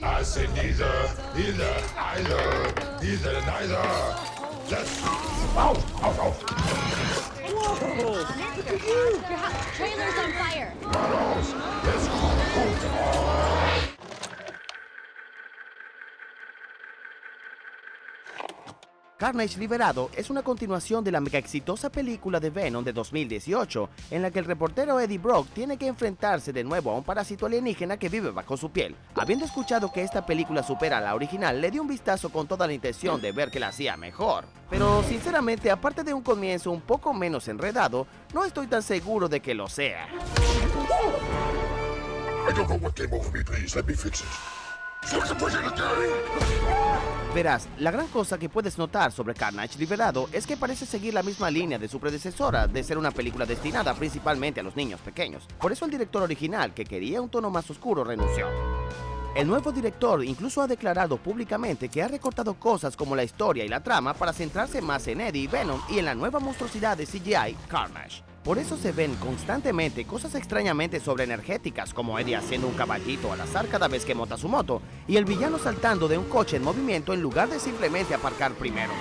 I say neither, neither, either, neither, neither. Let's... Ow! Ow! Ow! Whoa! Your trailer's on fire. Carlos, let's go. Carnage Liberado es una continuación de la mega exitosa película de Venom de 2018, en la que el reportero Eddie Brock tiene que enfrentarse de nuevo a un parásito alienígena que vive bajo su piel. Habiendo escuchado que esta película supera a la original, le di un vistazo con toda la intención de ver que la hacía mejor. Pero sinceramente, aparte de un comienzo un poco menos enredado, no estoy tan seguro de que lo sea. I don't know what came over me, please. Let me fix it. Verás, la gran cosa que puedes notar sobre Carnage Liberado es que parece seguir la misma línea de su predecesora, de ser una película destinada principalmente a los niños pequeños. Por eso el director original, que quería un tono más oscuro, renunció. El nuevo director incluso ha declarado públicamente que ha recortado cosas como la historia y la trama para centrarse más en Eddie y Venom y en la nueva monstruosidad de CGI, Carnage. Por eso se ven constantemente cosas extrañamente sobreenergéticas, como Eddie haciendo un caballito al azar cada vez que monta su moto, y el villano saltando de un coche en movimiento en lugar de simplemente aparcar primero.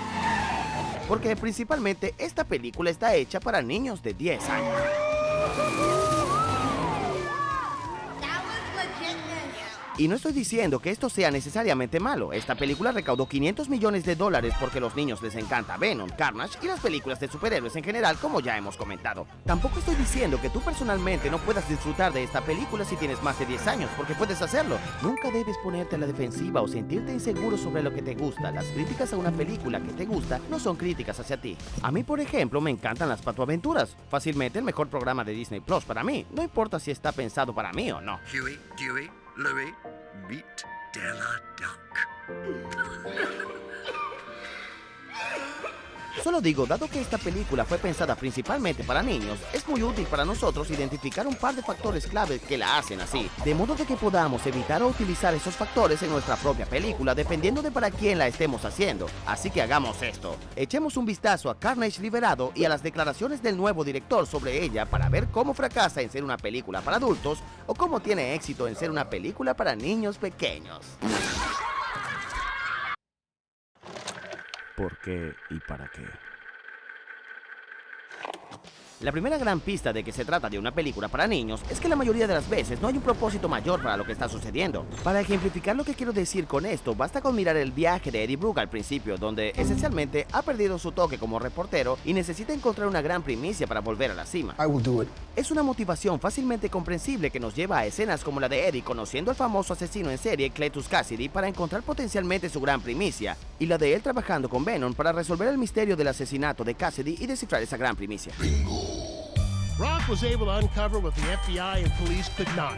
Porque principalmente esta película está hecha para niños de 10 años. Y no estoy diciendo que esto sea necesariamente malo. Esta película recaudó $500 millones porque a los niños les encanta Venom, Carnage y las películas de superhéroes en general, como ya hemos comentado. Tampoco estoy diciendo que tú personalmente no puedas disfrutar de esta película si tienes más de 10 años, porque puedes hacerlo. Nunca debes ponerte a la defensiva o sentirte inseguro sobre lo que te gusta. Las críticas a una película que te gusta no son críticas hacia ti. A mí, por ejemplo, me encantan las patoaventuras. Fácilmente el mejor programa de Disney Plus para mí. No importa si está pensado para mí o no. Huey, Dewey, Louie, meet Della Duck. Solo digo, dado que esta película fue pensada principalmente para niños, es muy útil para nosotros identificar un par de factores clave que la hacen así, de modo de que podamos evitar o utilizar esos factores en nuestra propia película, dependiendo de para quién la estemos haciendo. Así que hagamos esto. Echemos un vistazo a Carnage Liberado y a las declaraciones del nuevo director sobre ella para ver cómo fracasa en ser una película para adultos o cómo tiene éxito en ser una película para niños pequeños. ¿Por qué y para qué? La primera gran pista de que se trata de una película para niños es que la mayoría de las veces no hay un propósito mayor para lo que está sucediendo. Para ejemplificar lo que quiero decir con esto, basta con mirar el viaje de Eddie Brock al principio, donde esencialmente ha perdido su toque como reportero y necesita encontrar una gran primicia para volver a la cima. I will do it. Es una motivación fácilmente comprensible que nos lleva a escenas como la de Eddie conociendo al famoso asesino en serie Cletus Cassidy para encontrar potencialmente su gran primicia, y la de él trabajando con Venom para resolver el misterio del asesinato de Cassidy y descifrar esa gran primicia. Brock was able to uncover what the FBI and police could not.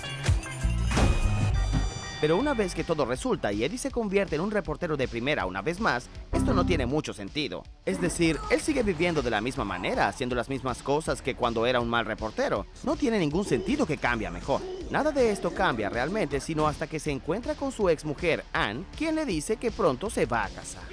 Pero una vez que todo resulta y Eddie se convierte en un reportero de primera una vez más, esto no tiene mucho sentido. Es decir, él sigue viviendo de la misma manera, haciendo las mismas cosas que cuando era un mal reportero. No tiene ningún sentido que cambie a mejor. Nada de esto cambia realmente, sino hasta que se encuentra con su ex mujer, Anne, quien le dice que pronto se va a casar.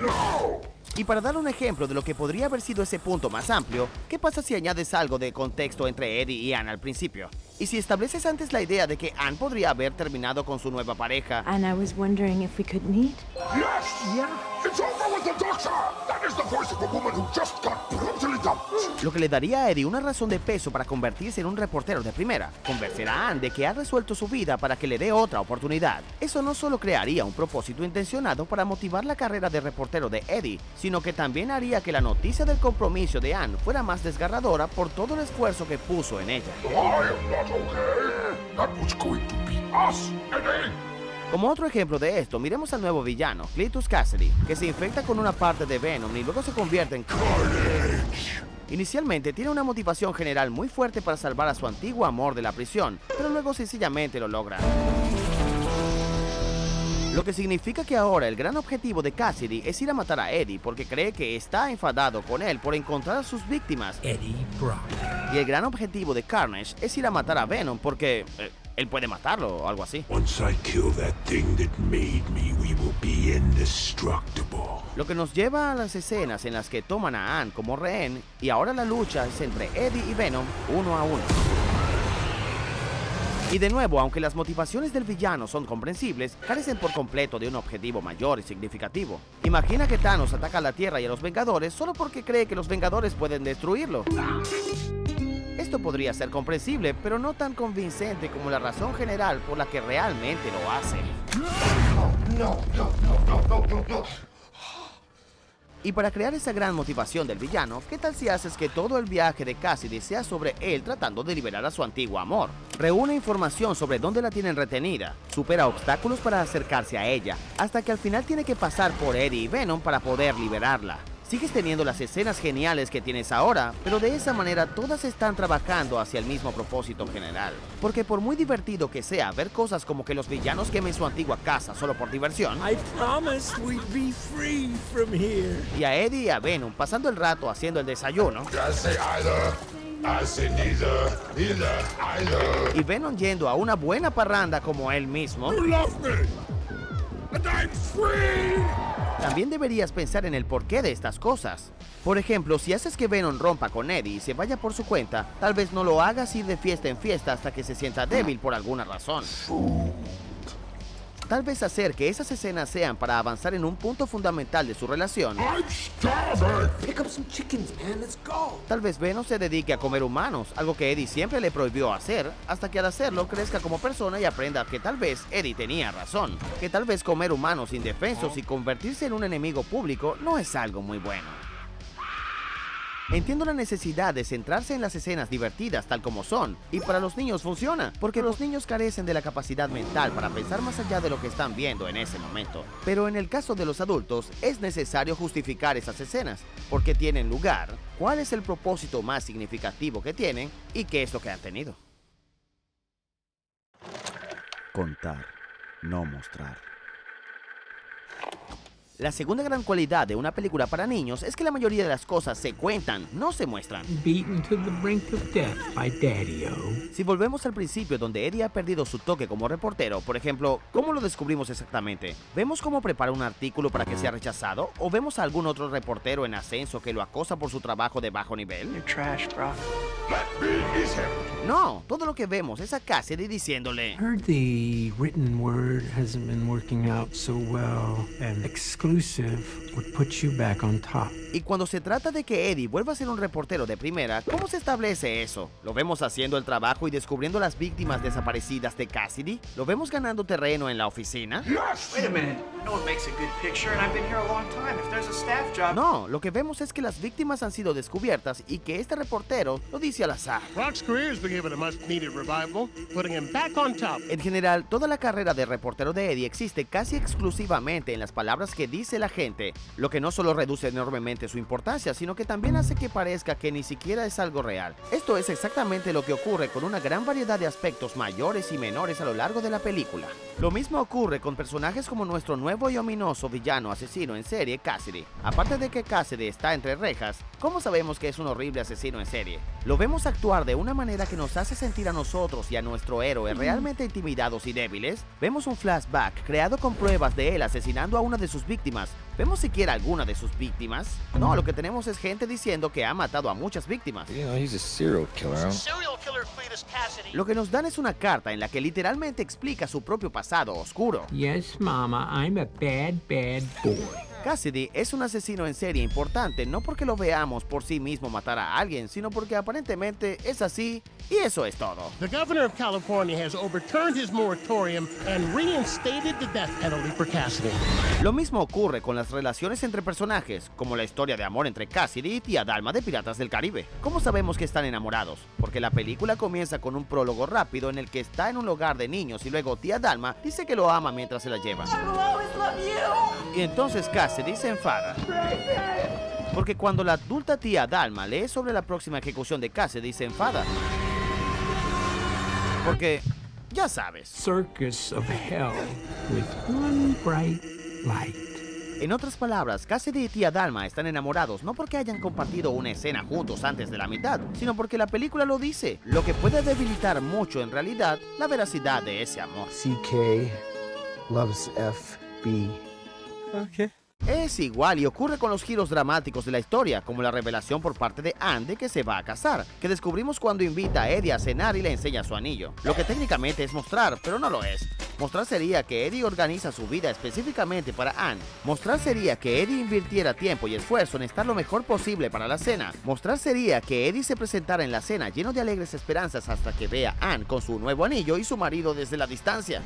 Y para dar un ejemplo de lo que podría haber sido ese punto más amplio, ¿qué pasa si añades algo de contexto entre Eddie y Anne al principio? Y si estableces antes la idea de que Anne podría haber terminado con su nueva pareja. And I was wondering if we could meet. Yes! Yeah. It's over with the doctor! That is the voice of a woman who just got brutally dumped. Lo que le daría a Eddie una razón de peso para convertirse en un reportero de primera. Convencer a Anne de que ha resuelto su vida para que le dé otra oportunidad. Eso no solo crearía un propósito intencionado para motivar la carrera de reportero de Eddie, sino que también haría que la noticia del compromiso de Anne fuera más desgarradora por todo el esfuerzo que puso en ella. I am not okay. That was going to be us, Eddie. Como otro ejemplo de esto, miremos al nuevo villano, Cletus Cassidy, que se infecta con una parte de Venom y luego se convierte en Carnage. Inicialmente tiene una motivación general muy fuerte para salvar a su antiguo amor de la prisión, pero luego sencillamente lo logra. Lo que significa que ahora el gran objetivo de Cassidy es ir a matar a Eddie porque cree que está enfadado con él por encontrar a sus víctimas. Eddie Brock. Y el gran objetivo de Carnage es ir a matar a Venom porque él puede matarlo o algo así. Once I kill that thing that made me, we will be indestructible. Lo que nos lleva a las escenas en las que toman a Anne como rehén y ahora la lucha es entre Eddie y Venom uno a uno. Y de nuevo, aunque las motivaciones del villano son comprensibles, carecen por completo de un objetivo mayor y significativo. Imagina que Thanos ataca a la Tierra y a los Vengadores solo porque cree que los Vengadores pueden destruirlo. Esto podría ser comprensible, pero no tan convincente como la razón general por la que realmente lo hace. Y para crear esa gran motivación del villano, ¿qué tal si haces que todo el viaje de Cassidy sea sobre él tratando de liberar a su antiguo amor? Reúne información sobre dónde la tienen retenida, supera obstáculos para acercarse a ella, hasta que al final tiene que pasar por Eddie y Venom para poder liberarla. Sigues teniendo las escenas geniales que tienes ahora, pero de esa manera todas están trabajando hacia el mismo propósito general. Porque por muy divertido que sea ver cosas como que los villanos quemen su antigua casa solo por diversión, I promised we'd be free from here. y a Eddie y a Venom pasando el rato haciendo el desayuno, I say either. I say neither. Neither. Either. y Venom yendo a una buena parranda como él mismo, You love me. And I'm free. también deberías pensar en el porqué de estas cosas. Por ejemplo, si haces que Venom rompa con Eddie y se vaya por su cuenta, tal vez no lo hagas ir de fiesta en fiesta hasta que se sienta débil por alguna razón. Tal vez hacer que esas escenas sean para avanzar en un punto fundamental de su relación. I'm starving. Pick up some chickens, man. Let's go. Tal vez Venom se dedique a comer humanos, algo que Eddie siempre le prohibió hacer, hasta que al hacerlo crezca como persona y aprenda que tal vez Eddie tenía razón, que tal vez comer humanos indefensos y convertirse en un enemigo público no es algo muy bueno. Entiendo la necesidad de centrarse en las escenas divertidas tal como son, y para los niños funciona, porque los niños carecen de la capacidad mental para pensar más allá de lo que están viendo en ese momento. Pero en el caso de los adultos, es necesario justificar esas escenas, por qué tienen lugar, cuál es el propósito más significativo que tienen, y qué es lo que han tenido. Contar, no mostrar. La segunda gran cualidad de una película para niños es que la mayoría de las cosas se cuentan, no se muestran. Beaten to the brink of death by Daddy-O. Si volvemos al principio donde Eddie ha perdido su toque como reportero, por ejemplo, ¿cómo lo descubrimos exactamente? ¿Vemos cómo prepara un artículo para que sea rechazado? ¿O vemos a algún otro reportero en ascenso que lo acosa por su trabajo de bajo nivel? You're trash, bro. Let me eat him. No, todo lo que vemos es a Cassidy diciéndole: Heard the written word hasn't been working out so well, and exclusive would put you back on top. Y cuando se trata de que Eddie vuelva a ser un reportero de primera, ¿cómo se establece eso? ¿Lo vemos haciendo el trabajo y descubriendo las víctimas desaparecidas de Cassidy? ¿Lo vemos ganando terreno en la oficina? Yes. Wait a minute. No one makes a good picture, and I've been here a long time. If there's a staff job. No, lo que vemos es que las víctimas han sido descubiertas y que este reportero lo dice al azar. Rock's career's been given a much-needed revival, putting him back on top. En general, toda la carrera de reportero de Eddie existe casi exclusivamente en las palabras que dice la gente, lo que no solo reduce enormemente su importancia, sino que también hace que parezca que ni siquiera es algo real. Esto es exactamente lo que ocurre con una gran variedad de aspectos mayores y menores a lo largo de la película. Lo mismo ocurre con personajes como nuestro nuevo y ominoso villano asesino en serie, Cassidy. Aparte de que Cassidy está entre rejas, ¿cómo sabemos que es un horrible asesino en serie? Lo vemos actuar de una manera que nos hace sentir a nosotros y a nuestro héroe realmente intimidados y débiles. Vemos un flashback creado con pruebas de él asesinando a una de sus víctimas. ¿Vemos siquiera alguna de sus víctimas? No, lo que tenemos es gente diciendo que ha matado a muchas víctimas. You know, he's a serial killer. Serial killer Cletus Cassidy. Lo que nos dan es una carta en la que literalmente explica su propio pasado oscuro. Yes, Mama, I'm a bad, bad boy. Cassidy es un asesino en serie importante no porque lo veamos por sí mismo matar a alguien, sino porque aparentemente es así y eso es todo. The governor of California has overturned his moratorium and reinstated the death penalty for Cassidy. Lo mismo ocurre con las relaciones entre personajes, como la historia de amor entre Cassidy y Tía Dalma de Piratas del Caribe. ¿Cómo sabemos que están enamorados? Porque la película comienza con un prólogo rápido en el que está en un hogar de niños y luego Tía Dalma dice que lo ama mientras se la lleva. Y entonces Cassidy se enfada. Porque cuando la adulta Tía Dalma lee sobre la próxima ejecución de Cassidy se enfada. Porque, ya sabes. Circus of hell with one bright light. En otras palabras, Cassidy y Tía Dalma están enamorados no porque hayan compartido una escena juntos antes de la mitad, sino porque la película lo dice, lo que puede debilitar mucho en realidad la veracidad de ese amor. CK loves FB. Okay. Es igual y ocurre con los giros dramáticos de la historia, como la revelación por parte de Anne de que se va a casar, que descubrimos cuando invita a Eddie a cenar y le enseña su anillo. Lo que técnicamente es mostrar, pero no lo es. Mostrar sería que Eddie organiza su vida específicamente para Anne. Mostrar sería que Eddie invirtiera tiempo y esfuerzo en estar lo mejor posible para la cena. Mostrar sería que Eddie se presentara en la cena lleno de alegres esperanzas hasta que vea a Anne con su nuevo anillo y su marido desde la distancia,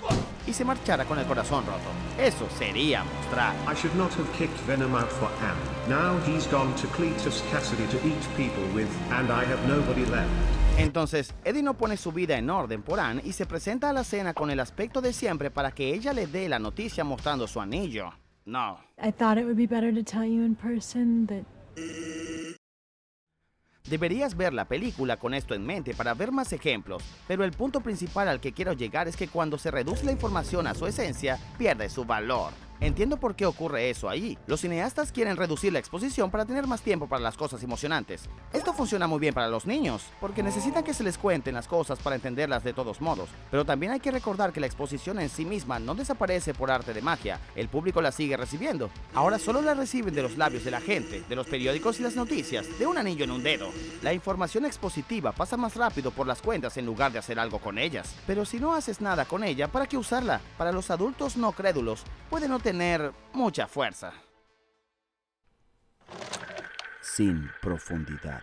y se marchara con el corazón roto. Eso sería mostrar. I should not have kicked Venom out for Anne. Now he's gone to Cletus Cassidy to eat people with, and I have nobody left. Entonces, Eddie no pone su vida en orden por Anne y se presenta a la cena con el aspecto de siempre para que ella le dé la noticia mostrando su anillo. No. I thought it would be better to tell you in person that... Deberías ver la película con esto en mente para ver más ejemplos, pero el punto principal al que quiero llegar es que cuando se reduce la información a su esencia, pierde su valor. Entiendo por qué ocurre eso ahí. Los cineastas quieren reducir la exposición para tener más tiempo para las cosas emocionantes. Esto funciona muy bien para los niños, porque necesitan que se les cuenten las cosas para entenderlas de todos modos. Pero también hay que recordar que la exposición en sí misma no desaparece por arte de magia. El público la sigue recibiendo. Ahora solo la reciben de los labios de la gente, de los periódicos y las noticias, de un anillo en un dedo. La información expositiva pasa más rápido por las cuentas en lugar de hacer algo con ellas. Pero si no haces nada con ella, ¿para qué usarla? Para los adultos no crédulos, puede no tener mucha fuerza. Sin profundidad.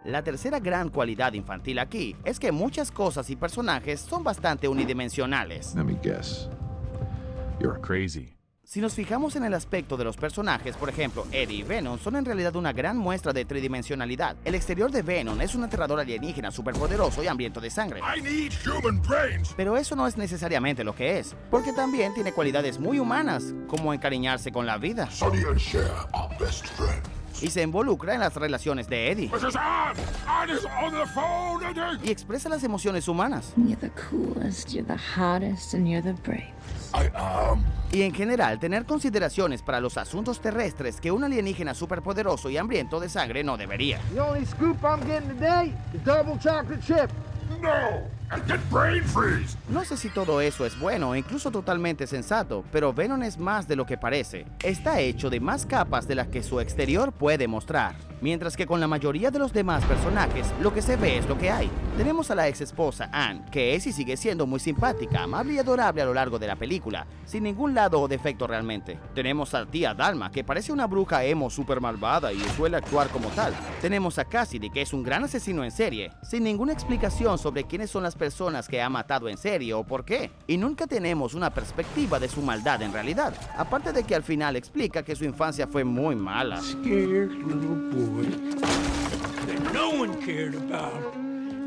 La tercera gran cualidad infantil aquí es que muchas cosas y personajes son bastante unidimensionales. Let me guess. You're crazy. Si nos fijamos en el aspecto de los personajes, por ejemplo, Eddie y Venom son en realidad una gran muestra de tridimensionalidad. El exterior de Venom es un aterrador alienígena superpoderoso y hambriento de sangre. I need human brains. Pero eso no es necesariamente lo que es, porque también tiene cualidades muy humanas, como encariñarse con la vida. Sonny and Cher are best friends. Y se involucra en las relaciones de Eddie. Mrs. Anne! Anne is on the phone, Eddie! Y expresa las emociones humanas. You're the coolest, you're the hottest, and you're the bravest. I am. Y en general, tener consideraciones para los asuntos terrestres que un alienígena superpoderoso y hambriento de sangre no debería. The only scoop I'm getting today is double chocolate chip. No! And get brain freeze! No sé si todo eso es bueno o incluso totalmente sensato, pero Venom es más de lo que parece. Está hecho de más capas de las que su exterior puede mostrar. Mientras que con la mayoría de los demás personajes, lo que se ve es lo que hay. Tenemos a la ex esposa Anne, que es y sigue siendo muy simpática, amable y adorable a lo largo de la película, sin ningún lado o defecto realmente. Tenemos a tía Dalma, que parece una bruja emo super malvada y suele actuar como tal. Tenemos a Cassidy, que es un gran asesino en serie, sin ninguna explicación sobre quiénes son las personas que ha matado en serie o por qué. Y nunca tenemos una perspectiva de su maldad en realidad, aparte de que al final explica que su infancia fue muy mala. Scared little boy that no one cared about,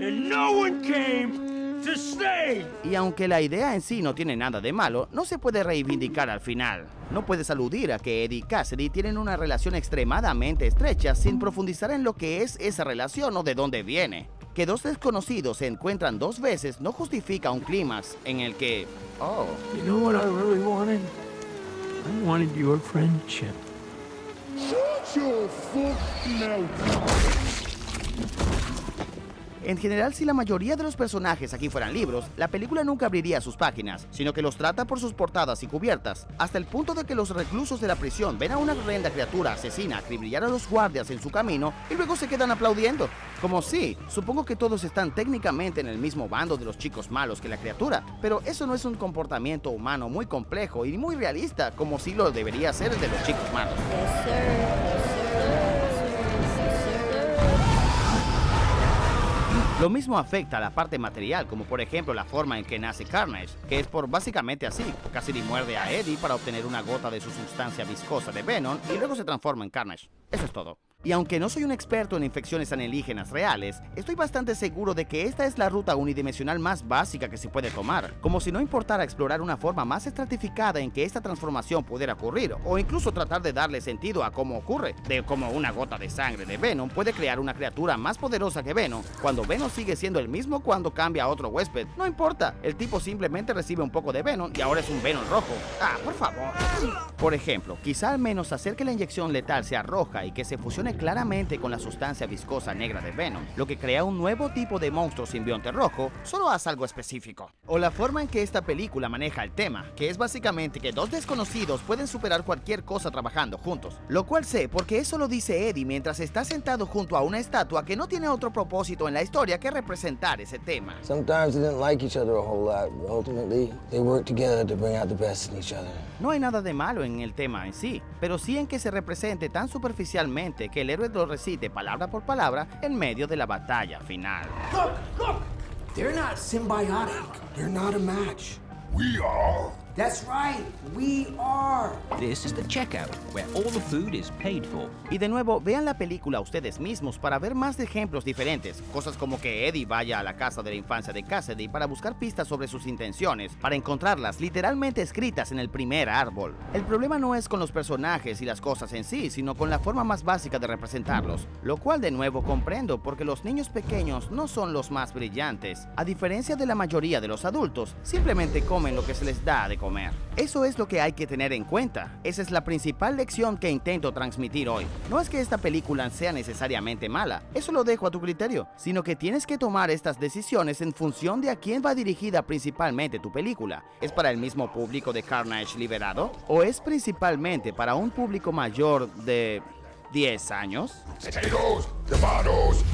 and no one came to stay. Y aunque la idea en sí no tiene nada de malo, no se puede reivindicar al final. No puedes aludir a que Eddie y Cassidy tienen una relación extremadamente estrecha sin profundizar en lo que es esa relación o de dónde viene. Que dos desconocidos se encuentran dos veces no justifica un clímax en el que... Oh. You know what I really wanted? I wanted your friendship. Shut your fucking mouth. En general, si la mayoría de los personajes aquí fueran libros, la película nunca abriría sus páginas, sino que los trata por sus portadas y cubiertas, hasta el punto de que los reclusos de la prisión ven a una horrenda criatura asesina acribillar a los guardias en su camino y luego se quedan aplaudiendo. Como si, supongo que todos están técnicamente en el mismo bando de los chicos malos que la criatura, pero eso no es un comportamiento humano muy complejo y muy realista, como si lo debería ser el de los chicos malos. Yes, sir. Lo mismo afecta a la parte material, como por ejemplo la forma en que nace Carnage, que es por básicamente así. Cassidy muerde a Eddie para obtener una gota de su sustancia viscosa de Venom y luego se transforma en Carnage. Eso es todo. Y aunque no soy un experto en infecciones alienígenas reales, estoy bastante seguro de que esta es la ruta unidimensional más básica que se puede tomar, como si no importara explorar una forma más estratificada en que esta transformación pudiera ocurrir, o incluso tratar de darle sentido a cómo ocurre, de cómo una gota de sangre de Venom puede crear una criatura más poderosa que Venom, cuando Venom sigue siendo el mismo cuando cambia a otro huésped. No importa, el tipo simplemente recibe un poco de Venom y ahora es un Venom rojo. Ah, por favor. Por ejemplo, quizá al menos hacer que la inyección letal sea roja y que se fusione une claramente con la sustancia viscosa negra de Venom, lo que crea un nuevo tipo de monstruo simbionte rojo, solo haz algo específico. O la forma en que esta película maneja el tema, que es básicamente que dos desconocidos pueden superar cualquier cosa trabajando juntos, lo cual sé porque eso lo dice Eddie mientras está sentado junto a una estatua que no tiene otro propósito en la historia que representar ese tema. Sometimes they didn't like each other a whole lot, but ultimately they worked together to bring out the best in each other. No hay nada de malo en el tema en sí, pero sí en que se represente tan superficialmente que el héroe lo recite palabra por palabra en medio de la batalla final. Look, look! They're not symbiotic. They're not a match. We are. That's right, we are. This is the checkout, where all the food is paid for. Y de nuevo, vean la película ustedes mismos para ver más de ejemplos diferentes, cosas como que Eddie vaya a la casa de la infancia de Cassidy para buscar pistas sobre sus intenciones, para encontrarlas literalmente escritas en el primer árbol. El problema no es con los personajes y las cosas en sí, sino con la forma más básica de representarlos, lo cual de nuevo comprendo porque los niños pequeños no son los más brillantes. A diferencia de la mayoría de los adultos, simplemente comen lo que se les da de comer. Eso es lo que hay que tener en cuenta. Esa es la principal lección que intento transmitir hoy. No es que esta película sea necesariamente mala, eso lo dejo a tu criterio, sino que tienes que tomar estas decisiones en función de a quién va dirigida principalmente tu película. ¿Es para el mismo público de Carnage Liberado? ¿O es principalmente para un público mayor de 10 años? Potatoes, tomatoes,